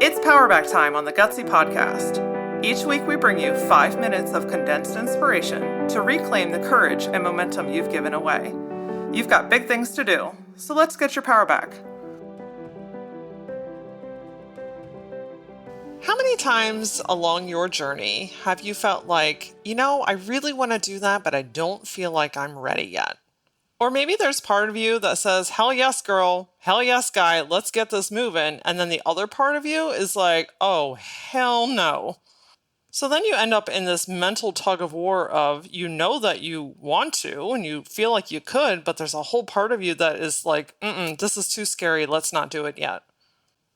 It's Powerback time on the Gutsy Podcast. Each week we bring you 5 minutes of condensed inspiration to reclaim the courage and momentum you've given away. You've got big things to do, so let's get your power back. How many times along your journey have you felt like, I really want to do that, but I don't feel like I'm ready yet? Or maybe there's part of you that says, hell yes, girl, hell yes, guy, let's get this moving. And then the other part of you is like, oh, hell no. So then you end up in this mental tug of war of, that you want to and you feel like you could, but there's a whole part of you that is like, this is too scary, let's not do it yet.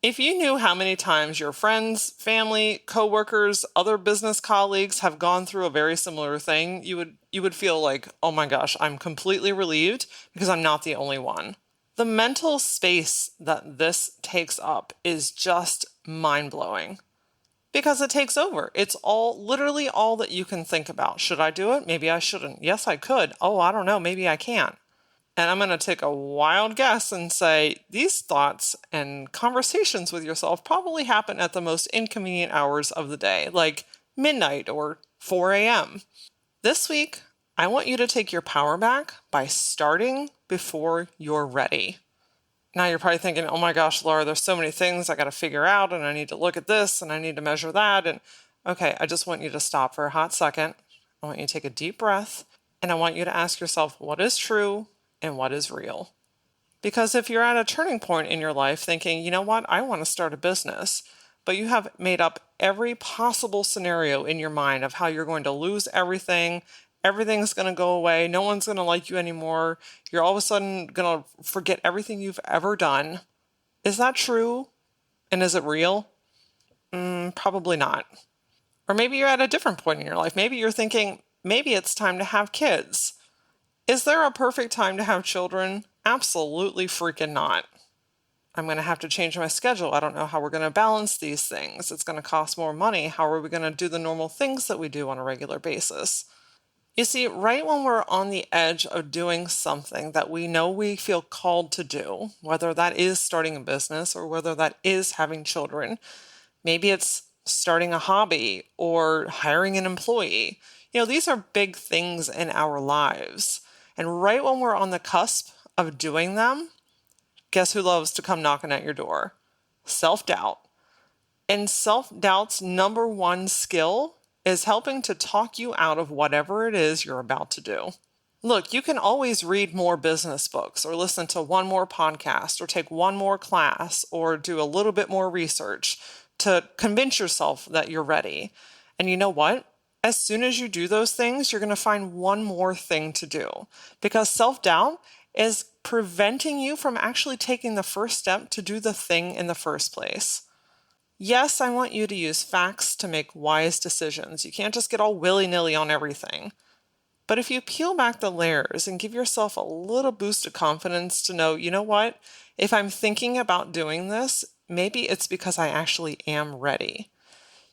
If you knew how many times your friends, family, coworkers, other business colleagues have gone through a very similar thing, you would feel like, oh my gosh, I'm completely relieved because I'm not the only one. The mental space that this takes up is just mind-blowing because it takes over. It's literally all that you can think about. Should I do it? Maybe I shouldn't. Yes, I could. Oh, I don't know. Maybe I can't. And I'm going to take a wild guess and say these thoughts and conversations with yourself probably happen at the most inconvenient hours of the day, like midnight or 4 a.m. This week, I want you to take your power back by starting before you're ready. Now you're probably thinking, oh my gosh, Laura, there's so many things I got to figure out and I need to look at this and I need to measure that. And okay, I just want you to stop for a hot second. I want you to take a deep breath and I want you to ask yourself what is true and what is real. Because if you're at a turning point in your life thinking, you know what, I want to start a business, but you have made up every possible scenario in your mind of how you're going to lose everything, everything's going to go away, no one's going to like you anymore, you're all of a sudden going to forget everything you've ever done. Is that true? And is it real? Probably not. Or maybe you're at a different point in your life. Maybe you're thinking, maybe it's time to have kids. Is there a perfect time to have children? Absolutely freaking not. I'm going to have to change my schedule. I don't know how we're going to balance these things. It's going to cost more money. How are we going to do the normal things that we do on a regular basis? You see, right when we're on the edge of doing something that we know we feel called to do, whether that is starting a business or whether that is having children, maybe it's starting a hobby or hiring an employee. These are big things in our lives. And right when we're on the cusp of doing them, guess who loves to come knocking at your door? Self-doubt. And self-doubt's number one skill is helping to talk you out of whatever it is you're about to do. Look, you can always read more business books or listen to one more podcast or take one more class or do a little bit more research to convince yourself that you're ready. And you know what? As soon as you do those things, you're going to find one more thing to do because self-doubt is preventing you from actually taking the first step to do the thing in the first place. Yes, I want you to use facts to make wise decisions. You can't just get all willy-nilly on everything. But if you peel back the layers and give yourself a little boost of confidence to know, you know what, if I'm thinking about doing this, maybe it's because I actually am ready.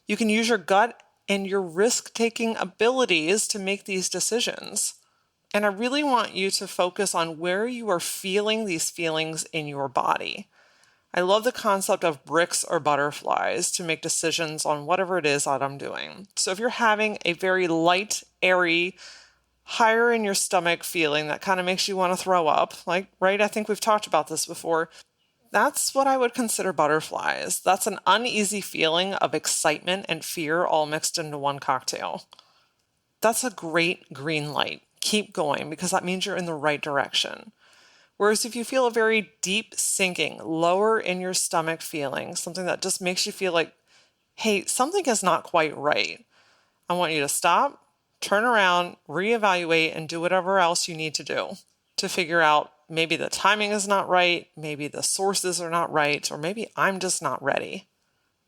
You can use your gut and your risk-taking abilities to make these decisions. And I really want you to focus on where you are feeling these feelings in your body. I love the concept of bricks or butterflies to make decisions on whatever it is that I'm doing. So if you're having a very light, airy, higher in your stomach feeling that kind of makes you want to throw up, right? I think we've talked about this before. That's what I would consider butterflies. That's an uneasy feeling of excitement and fear all mixed into one cocktail. That's a great green light. Keep going because that means you're in the right direction. Whereas if you feel a very deep sinking, lower in your stomach feeling, something that just makes you feel like, hey, something is not quite right, I want you to stop, turn around, reevaluate, and do whatever else you need to do to figure out maybe the timing is not right, maybe the sources are not right, or maybe I'm just not ready.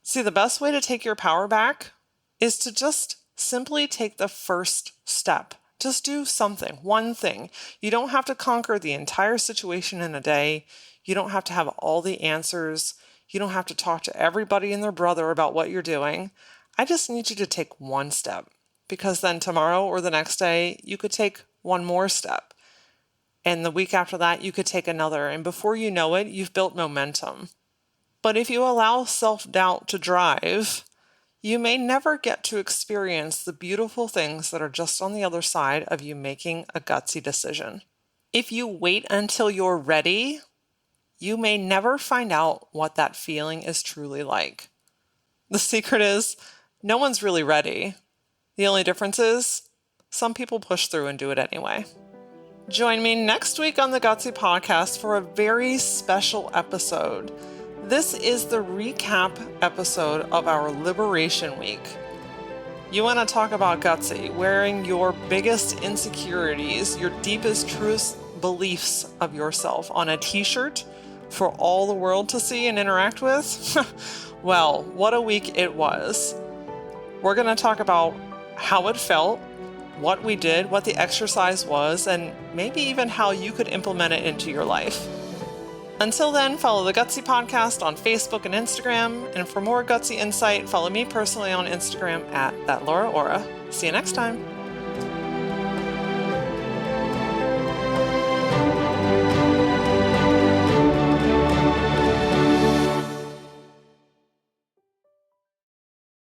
See, the best way to take your power back is to just simply take the first step. Just do something, one thing. You don't have to conquer the entire situation in a day. You don't have to have all the answers. You don't have to talk to everybody and their brother about what you're doing. I just need you to take one step because then tomorrow or the next day, you could take one more step. And the week after that, you could take another. And before you know it, you've built momentum. But if you allow self-doubt to drive, you may never get to experience the beautiful things that are just on the other side of you making a gutsy decision. If you wait until you're ready, you may never find out what that feeling is truly like. The secret is, no one's really ready. The only difference is, some people push through and do it anyway. Join me next week on the Gutsy Podcast for a very special episode. This is the recap episode of our Liberation Week. You want to talk about gutsy, wearing your biggest insecurities, your deepest, truest beliefs of yourself on a t-shirt for all the world to see and interact with? Well, what a week it was. We're going to talk about how it felt, what we did, what the exercise was, and maybe even how you could implement it into your life. Until then, follow the Gutsy Podcast on Facebook and Instagram, and for more gutsy insight, follow me personally on Instagram at @ThatLauraAura. See you next time.